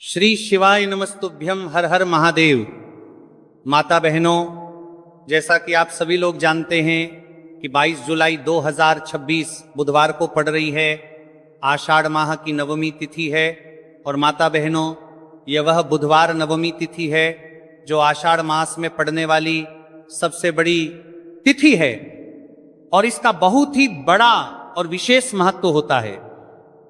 श्री शिवाय नमस्तुभ्यम। हर हर महादेव। माता बहनों, जैसा कि आप सभी लोग जानते हैं कि 22 जुलाई 2026 बुधवार को पड़ रही है, आषाढ़ माह की नवमी तिथि है। और माता बहनों, यह वह बुधवार नवमी तिथि है जो आषाढ़ मास में पड़ने वाली सबसे बड़ी तिथि है और इसका बहुत ही बड़ा और विशेष महत्व होता है।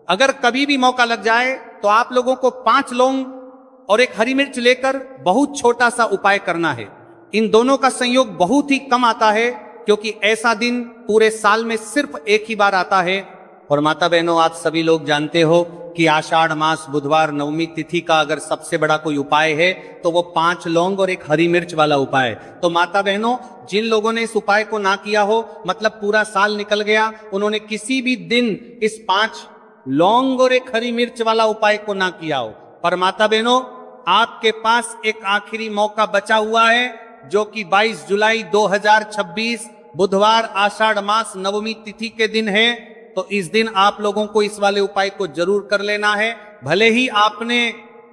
अगर कभी भी मौका लग जाए तो आप लोगों को 5 लौंग और एक हरी मिर्च लेकर बहुत छोटा सा उपाय करना है। इन दोनों का संयोग बहुत ही कम आता है क्योंकि ऐसा दिन पूरे साल में सिर्फ एक ही बार आता है। और माता बहनों, आप सभी लोग जानते हो कि आषाढ़ मास बुधवार नवमी तिथि का अगर सबसे बड़ा कोई उपाय है तो वो 5 लौंग और एक हरी मिर्च वाला उपाय। तो माता बहनों, जिन लोगों ने इस उपाय को ना किया हो, मतलब पूरा साल निकल गया, उन्होंने किसी भी दिन इस 5 लौंग और एक हरी मिर्च वाला उपाय को ना किया हो, पर माता बहनों, आपके पास एक आखिरी मौका बचा हुआ है जो कि 22 जुलाई 2026 बुधवार आषाढ़ मास नवमी तिथि के दिन है। तो इस दिन आप लोगों को इस वाले उपाय को जरूर कर लेना है। भले ही आपने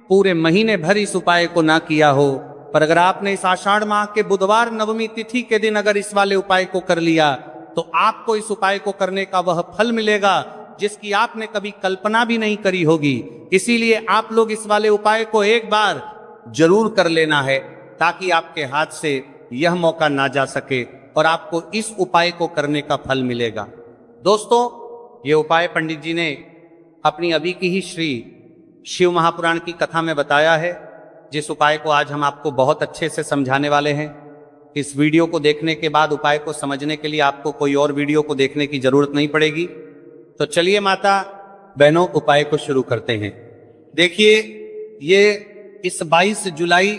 पूरे महीने भर इस उपाय को ना किया हो, पर अगर आपने इस आषाढ़ माह के बुधवार नवमी तिथि के दिन अगर इस वाले उपाय को कर लिया तो आपको इस उपाय को करने का वह फल मिलेगा जिसकी आपने कभी कल्पना भी नहीं करी होगी। इसीलिए आप लोग इस वाले उपाय को एक बार जरूर कर लेना है ताकि आपके हाथ से यह मौका ना जा सके और आपको इस उपाय को करने का फल मिलेगा। दोस्तों, ये उपाय पंडित जी ने अपनी अभी की ही श्री शिव महापुराण की कथा में बताया है, जिस उपाय को आज हम आपको बहुत अच्छे से समझाने वाले हैं। इस वीडियो को देखने के बाद उपाय को समझने के लिए आपको कोई और वीडियो को देखने की जरूरत नहीं पड़ेगी। तो चलिए माता बहनों, उपाय को शुरू करते हैं। देखिए, ये इस 22 जुलाई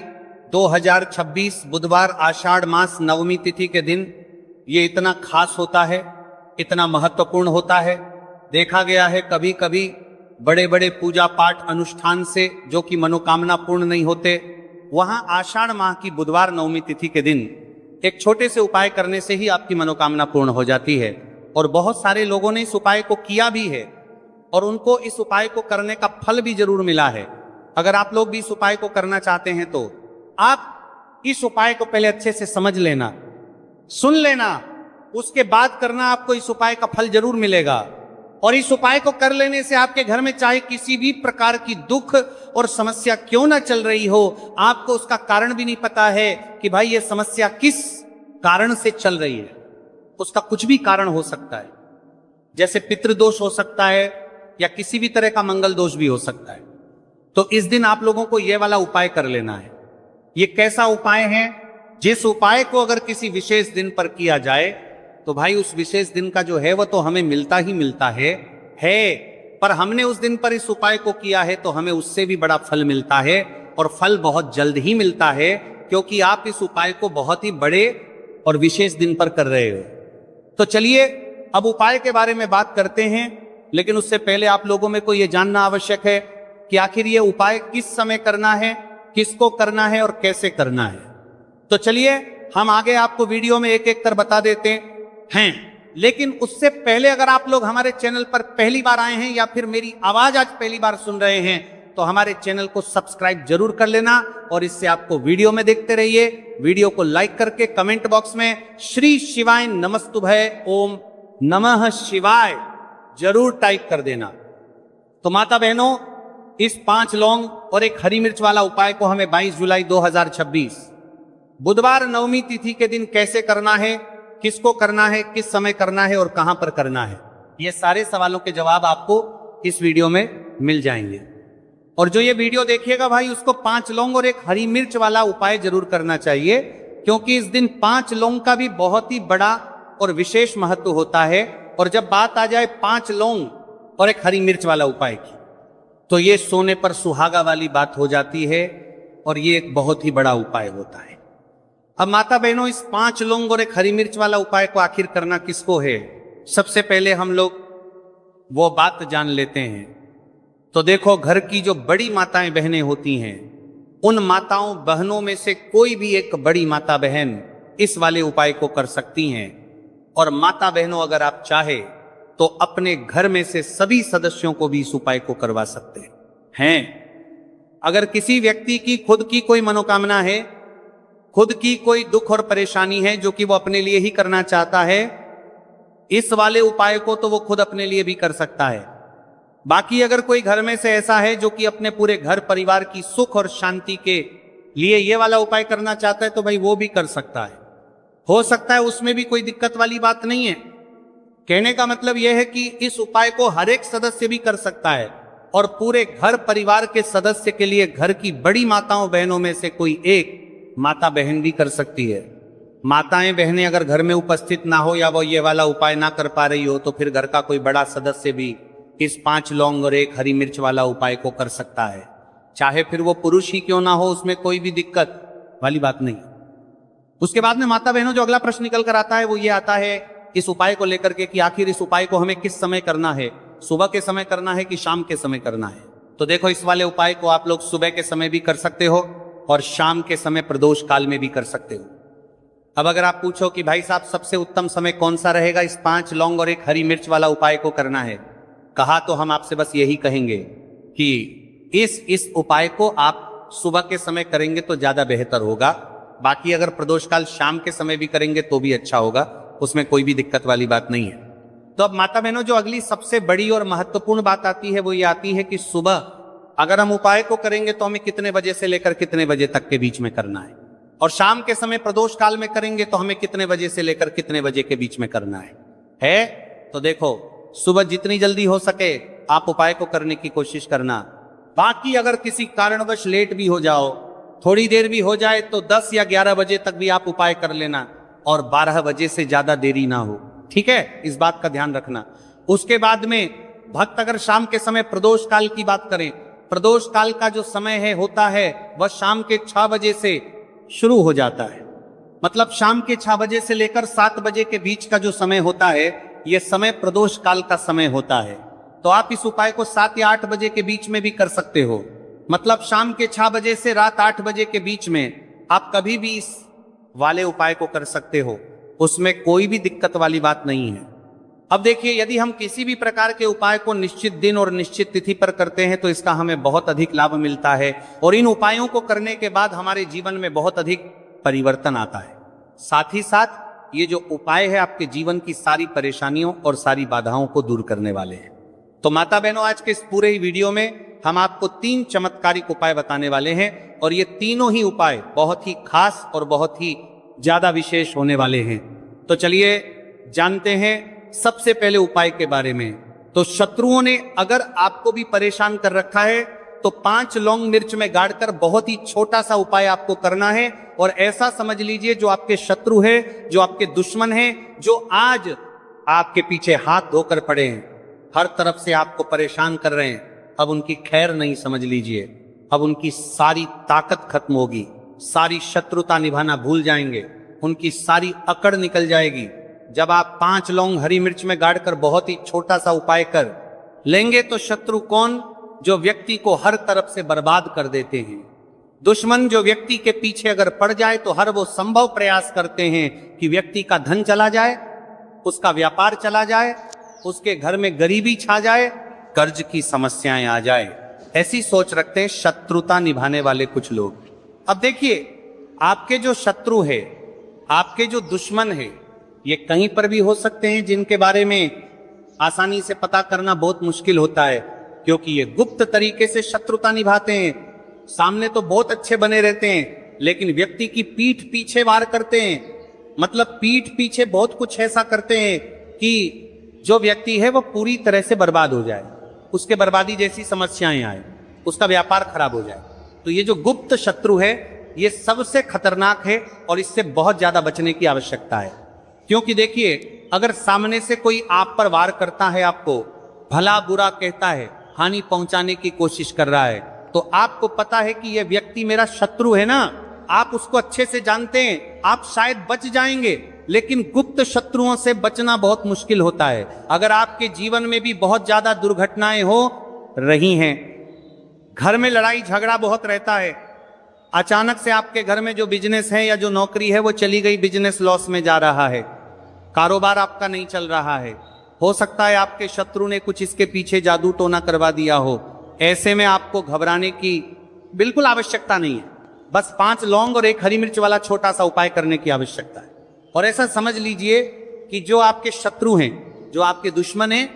2026 बुधवार आषाढ़ मास नवमी तिथि के दिन ये इतना खास होता है, इतना महत्वपूर्ण होता है। देखा गया है कभी कभी बड़े बड़े पूजा पाठ अनुष्ठान से जो कि मनोकामना पूर्ण नहीं होते, वहां आषाढ़ माह की बुधवार नवमी तिथि के दिन एक छोटे से उपाय करने से ही आपकी मनोकामना पूर्ण हो जाती है। और बहुत सारे लोगों ने इस उपाय को किया भी है और उनको इस उपाय को करने का फल भी जरूर मिला है। अगर आप लोग भी इस उपाय को करना चाहते हैं तो आप इस उपाय को पहले अच्छे से समझ लेना, सुन लेना, उसके बाद करना। आपको इस उपाय का फल जरूर मिलेगा। और इस उपाय को कर लेने से आपके घर में चाहे किसी भी प्रकार की दुख और समस्या क्यों ना चल रही हो, आपको उसका कारण भी नहीं पता है कि भाई ये समस्या किस कारण से चल रही है। उसका कुछ भी कारण हो सकता है, जैसे पितृदोष हो सकता है या किसी भी तरह का मंगल दोष भी हो सकता है। तो इस दिन आप लोगों को यह वाला उपाय कर लेना है। ये कैसा उपाय है? जिस उपाय को अगर किसी विशेष दिन पर किया जाए तो भाई उस विशेष दिन का जो है वह तो हमें मिलता ही मिलता है। पर हमने उस दिन पर इस उपाय को किया है तो हमें उससे भी बड़ा फल मिलता है, और फल बहुत जल्द ही मिलता है क्योंकि आप इस उपाय को बहुत ही बड़े और विशेष दिन पर कर रहे हो। तो चलिए अब उपाय के बारे में बात करते हैं, लेकिन उससे पहले आप लोगों में को यह जानना आवश्यक है कि आखिर ये उपाय किस समय करना है, किसको करना है और कैसे करना है। तो चलिए हम आगे आपको वीडियो में एक एक कर बता देते हैं। लेकिन उससे पहले अगर आप लोग हमारे चैनल पर पहली बार आए हैं या फिर मेरी आवाज आज पहली बार सुन रहे हैं तो हमारे चैनल को सब्सक्राइब जरूर कर लेना और इससे आपको वीडियो में देखते रहिए। वीडियो को लाइक करके कमेंट बॉक्स में श्री शिवाय नमस्तुभ्य ओम नमः शिवाय जरूर टाइप कर देना। तो माता बहनों, इस 5 लौंग और एक हरी मिर्च वाला उपाय को हमें 22 जुलाई 2026 बुधवार नवमी तिथि के दिन कैसे करना है, किसको करना है, किस समय करना है और कहां पर करना है, ये सारे सवालों के जवाब आपको इस वीडियो में मिल जाएंगे। और जो ये वीडियो देखिएगा भाई, उसको 5 लौंग और एक हरी मिर्च वाला उपाय जरूर करना चाहिए क्योंकि इस दिन 5 लौंग का भी बहुत ही बड़ा और विशेष महत्व होता है। और जब बात आ जाए 5 लौंग और एक हरी मिर्च वाला उपाय की, तो ये सोने पर सुहागा वाली बात हो जाती है और ये एक बहुत ही बड़ा उपाय होता है। अब माता बहनों, इस 5 लौंग और एक हरी मिर्च वाला उपाय को आखिर करना किसको है, सबसे पहले हम लोग वो बात जान लेते हैं। तो देखो, घर की जो बड़ी माताएं बहनें होती हैं, उन माताओं बहनों में से कोई भी एक बड़ी माता बहन इस वाले उपाय को कर सकती हैं। और माता बहनों, अगर आप चाहे तो अपने घर में से सभी सदस्यों को भी इस उपाय को करवा सकते हैं। अगर किसी व्यक्ति की खुद की कोई मनोकामना है, खुद की कोई दुख और परेशानी है जो कि वो अपने लिए ही करना चाहता है, इस वाले उपाय को तो वो खुद अपने लिए भी कर सकता है। बाकी अगर कोई घर में से ऐसा है जो कि अपने पूरे घर परिवार की सुख और शांति के लिए ये वाला उपाय करना चाहता है, तो भाई वो भी कर सकता है, हो सकता है उसमें भी कोई दिक्कत वाली बात नहीं है। कहने का मतलब यह है कि इस उपाय को हर एक सदस्य भी कर सकता है और पूरे घर परिवार के सदस्य के लिए घर की बड़ी माताओं बहनों में से कोई एक माता बहन भी कर सकती है। माताएं बहनें अगर घर में उपस्थित ना हो या वो ये वाला उपाय ना कर पा रही हो, तो फिर घर का कोई बड़ा सदस्य भी इस 5 लौंग और 1 हरी मिर्च वाला उपाय को कर सकता है, चाहे फिर वो पुरुष ही क्यों ना हो, उसमें कोई भी दिक्कत वाली बात नहीं। उसके बाद में माता बहनों जो अगला प्रश्न निकल कर आता है वो ये आता है इस उपाय को लेकर के कि आखिर इस उपाय को हमें किस समय करना है, सुबह के समय करना है कि शाम के समय करना है। तो देखो, इस वाले उपाय को आप लोग सुबह के समय भी कर सकते हो और शाम के समय प्रदोष काल में भी कर सकते हो। अब अगर आप पूछो कि भाई साहब सबसे उत्तम समय कौन सा रहेगा इस 5 लौंग और 1 हरी मिर्च वाला उपाय को करना है, कहा तो हम आपसे बस यही कहेंगे कि इस उपाय को आप सुबह के समय करेंगे तो ज्यादा बेहतर होगा। बाकी अगर प्रदोष काल शाम के समय भी करेंगे तो भी अच्छा होगा, उसमें कोई भी दिक्कत वाली बात नहीं है। तो अब माता बहनों जो अगली सबसे बड़ी और महत्वपूर्ण बात आती है वो ये आती है कि सुबह अगर हम उपाय को करेंगे तो हमें कितने बजे से लेकर कितने बजे तक के बीच में करना है, और शाम के समय प्रदोष काल में करेंगे तो हमें कितने बजे से लेकर कितने बजे के बीच में करना है। तो देखो, सुबह जितनी जल्दी हो सके आप उपाय को करने की कोशिश करना। बाकी अगर किसी कारणवश लेट भी हो जाओ, थोड़ी देर भी हो जाए, तो 10 या 11 बजे तक भी आप उपाय कर लेना और 12 बजे से ज्यादा देरी ना हो, ठीक है, इस बात का ध्यान रखना। उसके बाद में भक्त अगर शाम के समय प्रदोष काल की बात करें, प्रदोष काल का जो समय है होता है वह शाम के 6 बजे से शुरू हो जाता है। मतलब शाम के 6 बजे से लेकर 7 बजे के बीच का जो समय होता है यह समय प्रदोष काल का समय होता है। तो आप इस उपाय को 7 या 8 बजे के बीच में भी कर सकते हो। मतलब शाम के 6 बजे से रात 8 बजे के बीच में आप कभी भी इस वाले उपाय को कर सकते हो, उसमें कोई भी दिक्कत वाली बात नहीं है। अब देखिए, यदि हम किसी भी प्रकार के उपाय को निश्चित दिन और निश्चित तिथि पर करते हैं तो इसका हमें बहुत अधिक लाभ मिलता है और इन उपायों को करने के बाद हमारे जीवन में बहुत अधिक परिवर्तन आता है। साथ ही साथ ये जो उपाय है आपके जीवन की सारी परेशानियों और सारी बाधाओं को दूर करने वाले हैं। तो माता बहनों, आज के इस पूरे ही वीडियो में हम आपको 3 चमत्कारिक उपाय बताने वाले हैं और ये तीनों ही उपाय बहुत ही खास और बहुत ही ज्यादा विशेष होने वाले हैं। तो चलिए जानते हैं सबसे पहले उपाय के बारे में। तो शत्रुओं ने अगर आपको भी परेशान कर रखा है तो 5 लौंग मिर्च में गाड़कर बहुत ही छोटा सा उपाय आपको करना है। और ऐसा समझ लीजिए, जो आपके शत्रु है, जो आपके दुश्मन है, जो आज आपके पीछे हाथ धोकर पड़े हैं, हर तरफ से आपको परेशान कर रहे हैं, अब उनकी खैर नहीं समझ लीजिए। अब उनकी सारी ताकत खत्म होगी, सारी शत्रुता निभाना भूल जाएंगे, उनकी सारी अकड़ निकल जाएगी। जब आप 5 लौंग हरी मिर्च में गाड़कर बहुत ही छोटा सा उपाय कर लेंगे तो शत्रु कौन? जो व्यक्ति को हर तरफ से बर्बाद कर देते हैं। दुश्मन जो व्यक्ति के पीछे अगर पड़ जाए तो हर वो संभव प्रयास करते हैं कि व्यक्ति का धन चला जाए, उसका व्यापार चला जाए, उसके घर में गरीबी छा जाए, कर्ज की समस्याएं आ जाए। ऐसी सोच रखते हैं शत्रुता निभाने वाले कुछ लोग। अब देखिए, आपके जो शत्रु है, आपके जो दुश्मन है, ये कहीं पर भी हो सकते हैं, जिनके बारे में आसानी से पता करना बहुत मुश्किल होता है, क्योंकि ये गुप्त तरीके से शत्रुता निभाते हैं। सामने तो बहुत अच्छे बने रहते हैं, लेकिन व्यक्ति की पीठ पीछे वार करते हैं। मतलब पीठ पीछे बहुत कुछ ऐसा करते हैं कि जो व्यक्ति है वो पूरी तरह से बर्बाद हो जाए, उसके बर्बादी जैसी समस्याएं आए, उसका व्यापार खराब हो जाए। तो ये जो गुप्त शत्रु है ये सबसे खतरनाक है और इससे बहुत ज्यादा बचने की आवश्यकता है। क्योंकि देखिए, अगर सामने से कोई आप पर वार करता है, आपको भला बुरा कहता है, हानि पहुंचाने की कोशिश कर रहा है, तो आपको पता है कि यह व्यक्ति मेरा शत्रु है ना, आप उसको अच्छे से जानते हैं, आप शायद बच जाएंगे। लेकिन गुप्त शत्रुओं से बचना बहुत मुश्किल होता है। अगर आपके जीवन में भी बहुत ज्यादा दुर्घटनाएं हो रही हैं, घर में लड़ाई झगड़ा बहुत रहता है, अचानक से आपके घर में जो बिजनेस है या जो नौकरी है वो चली गई, बिजनेस लॉस में जा रहा है, कारोबार आपका नहीं चल रहा है, हो सकता है आपके शत्रु ने कुछ इसके पीछे जादू टोना करवा दिया हो। ऐसे में आपको घबराने की बिल्कुल आवश्यकता नहीं है। बस 5 लौंग और 1 हरी मिर्च वाला छोटा सा उपाय करने की आवश्यकता है। और ऐसा समझ लीजिए कि जो आपके शत्रु हैं, जो आपके दुश्मन हैं,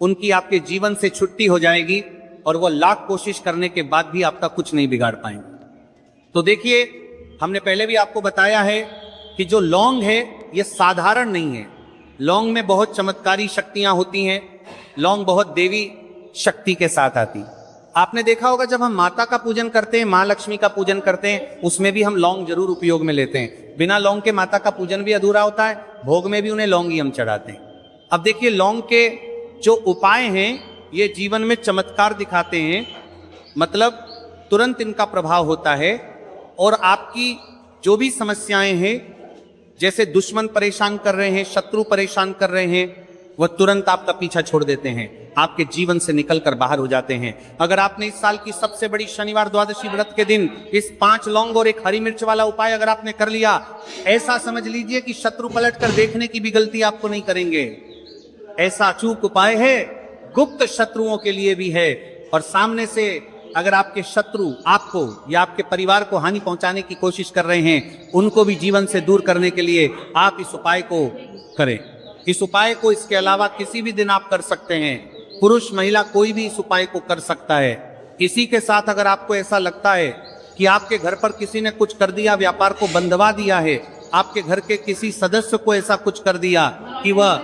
उनकी आपके जीवन से छुट्टी हो जाएगी और वो लाख कोशिश करने के बाद भी आपका कुछ नहीं बिगाड़ पाएंगे। तो देखिए, हमने पहले भी आपको बताया है कि जो लौंग है ये साधारण नहीं है। लौंग में बहुत चमत्कारी शक्तियां होती हैं। लौंग बहुत देवी शक्ति के साथ आती। आपने देखा होगा जब हम माता का पूजन करते हैं, माँ लक्ष्मी का पूजन करते हैं, उसमें भी हम लौंग जरूर उपयोग में लेते हैं। बिना लौंग के माता का पूजन भी अधूरा होता है, भोग में भी उन्हें लौंग ही हम चढ़ाते हैं। अब देखिए, लौंग के जो उपाय हैं ये जीवन में चमत्कार दिखाते हैं, मतलब तुरंत इनका प्रभाव होता है और आपकी जो भी समस्याएं हैं, जैसे दुश्मन परेशान कर रहे हैं, शत्रु परेशान कर रहे हैं, वह तुरंत आपका पीछा छोड़ देते हैं, आपके जीवन से निकलकर बाहर हो जाते हैं। अगर आपने इस साल की सबसे बड़ी शनिवार द्वादशी व्रत के दिन इस 5 लौंग और 1 हरी मिर्च वाला उपाय अगर आपने कर लिया, ऐसा समझ लीजिए कि शत्रु पलट कर देखने की भी गलती आपको नहीं करेंगे। ऐसा अचूक उपाय है, गुप्त शत्रुओं के लिए भी है। और सामने से अगर आपके शत्रु आपको या आपके परिवार को हानि पहुंचाने की कोशिश कर रहे हैं, उनको भी जीवन से दूर करने के लिए आप इस उपाय को करें। इस उपाय को इसके अलावा किसी भी दिन आप कर सकते हैं। पुरुष महिला कोई भी इस उपाय को कर सकता है। इसी के साथ अगर आपको ऐसा लगता है कि आपके घर पर किसी ने कुछ कर दिया, व्यापार को बंधवा दिया है, आपके घर के किसी सदस्य को ऐसा कुछ कर दिया कि वह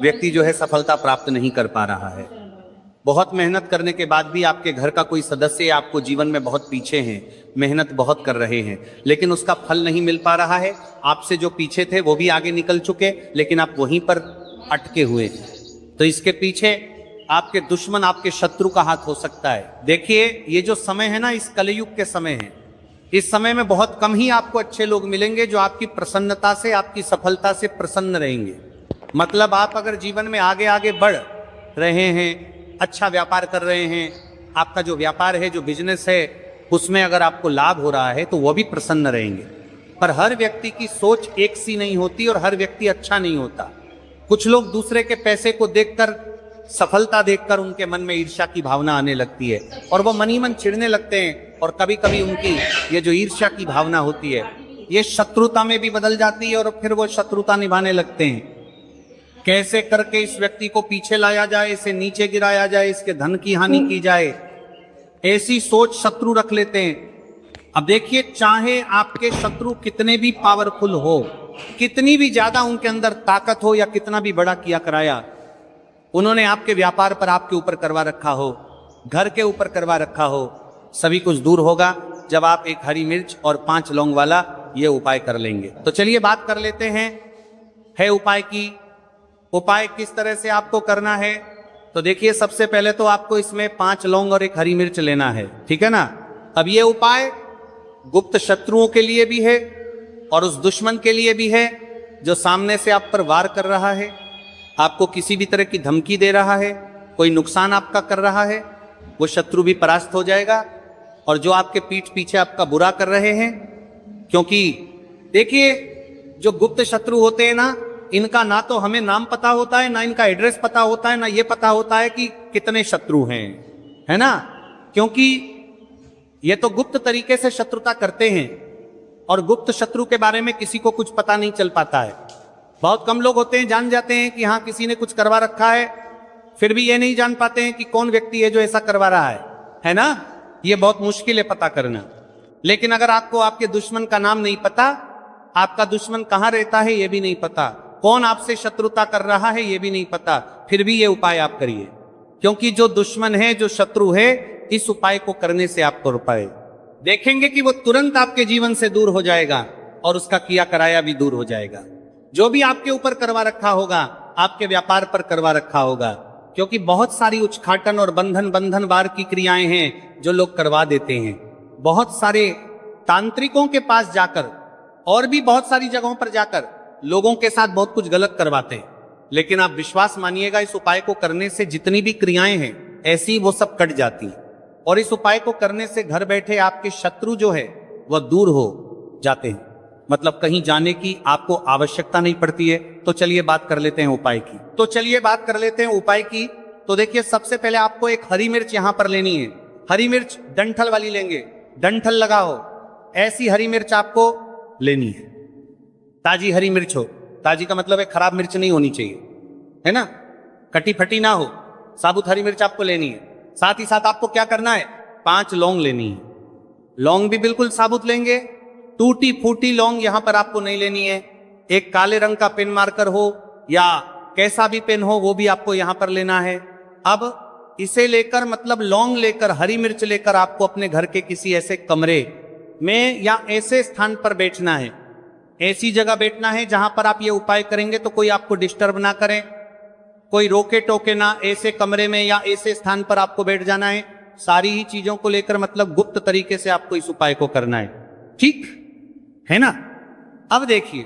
व्यक्ति जो है सफलता प्राप्त नहीं कर पा रहा है, बहुत मेहनत करने के बाद भी आपके घर का कोई सदस्य आपको जीवन में बहुत पीछे हैं, मेहनत बहुत कर रहे हैं, लेकिन उसका फल नहीं मिल पा रहा है, आपसे जो पीछे थे वो भी आगे निकल चुके, लेकिन आप वहीं पर अटके हुए हैं, तो इसके पीछे आपके दुश्मन, आपके शत्रु का हाथ हो सकता है। देखिए, ये जो समय है ना, इस कलयुग के समय है। इस समय में बहुत कम ही आपको अच्छे लोग मिलेंगे जो आपकी प्रसन्नता से, आपकी सफलता से प्रसन्न रहेंगे। मतलब आप अगर जीवन में आगे आगे बढ़ रहे हैं, अच्छा व्यापार कर रहे हैं, आपका जो व्यापार है, जो बिजनेस है, उसमें अगर आपको लाभ हो रहा है तो वो भी प्रसन्न रहेंगे। पर हर व्यक्ति की सोच एक सी नहीं होती और हर व्यक्ति अच्छा नहीं होता। कुछ लोग दूसरे के पैसे को देखकर, सफलता देखकर उनके मन में ईर्ष्या की भावना आने लगती है और वो मन ही मन चिढ़ने लगते हैं, और कभी कभी उनकी ये जो ईर्ष्या की भावना होती है ये शत्रुता में भी बदल जाती है और फिर वो शत्रुता निभाने लगते हैं। कैसे करके इस व्यक्ति को पीछे लाया जाए, इसे नीचे गिराया जाए, इसके धन की हानि की जाए, ऐसी सोच शत्रु रख लेते हैं। अब देखिए, चाहे आपके शत्रु कितने भी पावरफुल हो, कितनी भी ज्यादा उनके अंदर ताकत हो, या कितना भी बड़ा किया कराया उन्होंने आपके व्यापार पर, आपके ऊपर करवा रखा हो, घर के ऊपर करवा रखा हो, सभी कुछ दूर होगा जब आप 1 हरी मिर्च और 5 लौंग वाला ये उपाय कर लेंगे। तो चलिए बात कर लेते हैं है उपाय की। उपाय किस तरह से आपको करना है, तो देखिए, सबसे पहले तो आपको इसमें 5 लौंग और 1 हरी मिर्च लेना है, ठीक है ना। अब ये उपाय गुप्त शत्रुओं के लिए भी है और उस दुश्मन के लिए भी है जो सामने से आप पर वार कर रहा है, आपको किसी भी तरह की धमकी दे रहा है, कोई नुकसान आपका कर रहा है, वो शत्रु भी परास्त हो जाएगा। और जो आपके पीठ पीछे आपका बुरा कर रहे हैं, क्योंकि देखिए, जो गुप्त शत्रु होते हैं ना, इनका ना तो हमें नाम पता होता है, ना इनका एड्रेस पता होता है, ना ये पता होता है कि कितने शत्रु हैं, है ना। क्योंकि ये तो गुप्त तरीके से शत्रुता करते हैं और गुप्त शत्रु के बारे में किसी को कुछ पता नहीं चल पाता है। बहुत कम लोग होते हैं, जान जाते हैं कि हाँ किसी ने कुछ करवा रखा है, फिर भी ये नहीं जान पाते हैं कि कौन व्यक्ति है जो ऐसा करवा रहा है ना। ये बहुत मुश्किल है पता करना। लेकिन अगर आपको आपके दुश्मन का नाम नहीं पता, आपका दुश्मन कहाँ रहता है ये भी नहीं पता, कौन आपसे शत्रुता कर रहा है ये भी नहीं पता, फिर भी ये उपाय आप करिए, क्योंकि जो दुश्मन है, जो शत्रु है, इस उपाय को करने से आपको उपाय देखेंगे कि वो तुरंत आपके जीवन से दूर हो जाएगा और उसका किया कराया भी दूर हो जाएगा। जो भी आपके ऊपर करवा रखा होगा, आपके व्यापार पर करवा रखा होगा, क्योंकि बहुत सारी उच्चाटन और बंधन वार की क्रियाएं हैं जो लोग करवा देते हैं। बहुत सारे तांत्रिकों के पास जाकर और भी बहुत सारी जगहों पर जाकर लोगों के साथ बहुत कुछ गलत करवाते हैं, लेकिन आप विश्वास मानिएगा, इस उपाय को करने से जितनी भी क्रियाएं हैं ऐसी वो सब कट जाती हैं। और इस उपाय को करने से घर बैठे आपके शत्रु जो है वह दूर हो जाते हैं, मतलब कहीं जाने की आपको आवश्यकता नहीं पड़ती है। तो चलिए बात कर लेते हैं उपाय की। तो देखिए, सबसे पहले आपको 1 हरी मिर्च यहां पर लेनी है हरी मिर्च डंठल वाली लेंगे, डंठल लगा हो ऐसी हरी मिर्च आपको लेनी है। ताजी हरी मिर्च हो, ताजी का मतलब है खराब मिर्च नहीं होनी चाहिए, है ना, कटी फटी ना हो, साबुत हरी मिर्च आपको लेनी है। साथ ही साथ आपको क्या करना है, 5 लौंग लेनी है। लौंग भी बिल्कुल साबुत लेंगे, टूटी फूटी लौंग यहां पर आपको नहीं लेनी है। एक काले रंग का पेन मार्कर हो या कैसा भी पेन हो वो भी आपको यहां पर लेना है। अब इसे लेकर मतलब लौंग लेकर, हरी मिर्च लेकर आपको अपने घर के किसी ऐसे कमरे में या ऐसे स्थान पर बैठना है, ऐसी जगह बैठना है जहां पर आप ये उपाय करेंगे तो कोई आपको डिस्टर्ब ना करे, कोई रोके टोके ना, ऐसे कमरे में या ऐसे स्थान पर आपको बैठ जाना है। सारी ही चीजों को लेकर मतलब गुप्त तरीके से आपको इस उपाय को करना है, ठीक है ना। अब देखिए,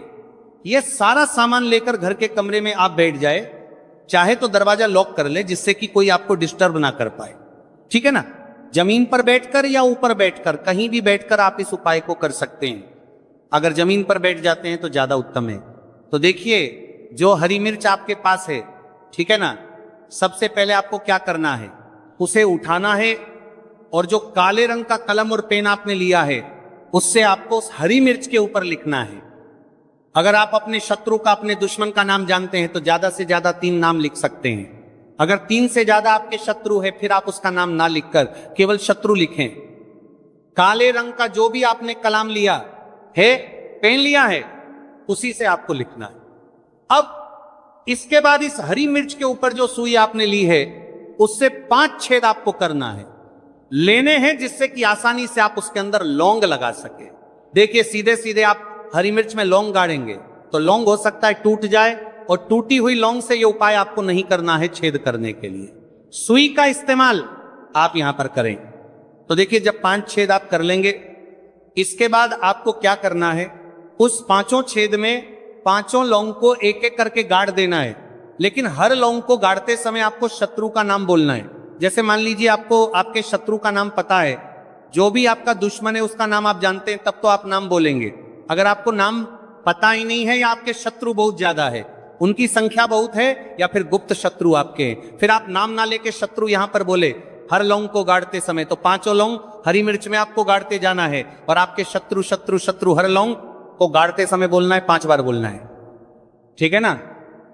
ये सारा सामान लेकर घर के कमरे में आप बैठ जाए, चाहे तो दरवाजा लॉक कर ले जिससे कि कोई आपको डिस्टर्ब ना कर पाए, ठीक है ना। जमीन पर बैठकर या ऊपर बैठकर, कहीं भी बैठकर आप इस उपाय को कर सकते हैं। अगर जमीन पर बैठ जाते हैं तो ज्यादा उत्तम है। तो देखिए, जो हरी मिर्च आपके पास है, ठीक है ना, सबसे पहले आपको क्या करना है, उसे उठाना है और जो काले रंग का कलम और पेन आपने लिया है उससे आपको उस हरी मिर्च के ऊपर लिखना है। अगर आप अपने शत्रु का, अपने दुश्मन का नाम जानते हैं तो ज्यादा से ज्यादा 3 नाम लिख सकते हैं। अगर 3 से ज्यादा आपके शत्रु है फिर आप उसका नाम ना लिखकर केवल शत्रु लिखें। काले रंग का जो भी आपने कलम लिया है, पेन लिया है, उसी से आपको लिखना है। अब इसके बाद इस हरी मिर्च के ऊपर जो सुई आपने ली है उससे 5 छेद आपको करना है, लेने हैं, जिससे कि आसानी से आप उसके अंदर लौंग लगा सके। देखिए, सीधे सीधे आप हरी मिर्च में लौंग गाड़ेंगे तो लौंग हो सकता है टूट जाए, और टूटी हुई लौंग से यह उपाय आपको नहीं करना है छेद करने के लिए। सुई का इस्तेमाल आप यहां पर करें। तो देखिए, जब 5 छेद आप कर लेंगे, इसके बाद आपको क्या करना है, उस 5 छेद में 5 लौंग को एक एक करके गाड़ देना है। लेकिन हर लौंग को गाड़ते समय आपको शत्रु का नाम बोलना है। जैसे मान लीजिए आपको आपके शत्रु का नाम पता है, जो भी आपका दुश्मन है उसका नाम आप जानते हैं, तब तो आप नाम बोलेंगे। अगर आपको नाम पता ही नहीं है या आपके शत्रु बहुत ज्यादा है, उनकी संख्या बहुत है, या फिर गुप्त शत्रु आपके हैं, फिर आप नाम ना लेके शत्रु यहां पर बोले हर लौंग को गाड़ते समय, तो 5 लौंग हरी मिर्च में आपको गाड़ते जाना है और आपके शत्रु शत्रु शत्रु हर लौंग को गाड़ते समय बोलना है, 5 बार बोलना है, ठीक है ना।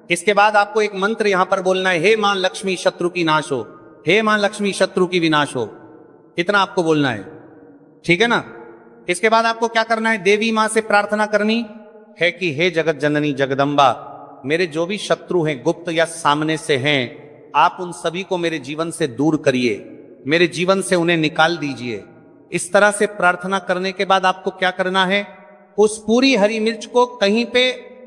इसके बाद आपको एक मंत्र यहां पर बोलना है, हे मां लक्ष्मी शत्रु की नाश हो, हे मां लक्ष्मी शत्रु की विनाश हो, इतना आपको बोलना है, ठीक है ना। इसके बाद आपको क्या करना है, देवी मां से प्रार्थना करनी है कि हे जगत जननी जगदम्बा, मेरे जो भी शत्रु हैं, गुप्त या सामने से हैं, आप उन सभी को मेरे जीवन से दूर करिए, मेरे जीवन से उन्हें निकाल दीजिए। इस तरह से प्रार्थना करने के बाद आपको क्या करना है, उस पूरी हरी मिर्च को कहीं पे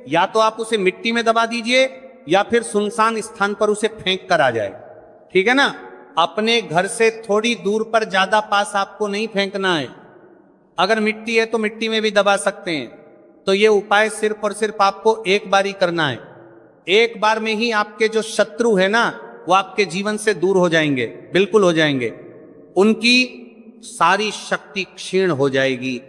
या तो आप उसे मिट्टी में दबा दीजिए या फिर सुनसान स्थान पर उसे फेंक कर आ जाए, ठीक है ना। अपने घर से थोड़ी दूर पर, ज्यादा पास आपको नहीं फेंकना है। अगर मिट्टी है तो मिट्टी में भी दबा सकते हैं। तो ये उपाय सिर्फ और सिर्फ आपको एक बार ही करना है। एक बार में ही आपके जो शत्रु है ना, वो आपके जीवन से दूर हो जाएंगे, बिल्कुल हो जाएंगे, उनकी सारी शक्ति क्षीण हो जाएगी।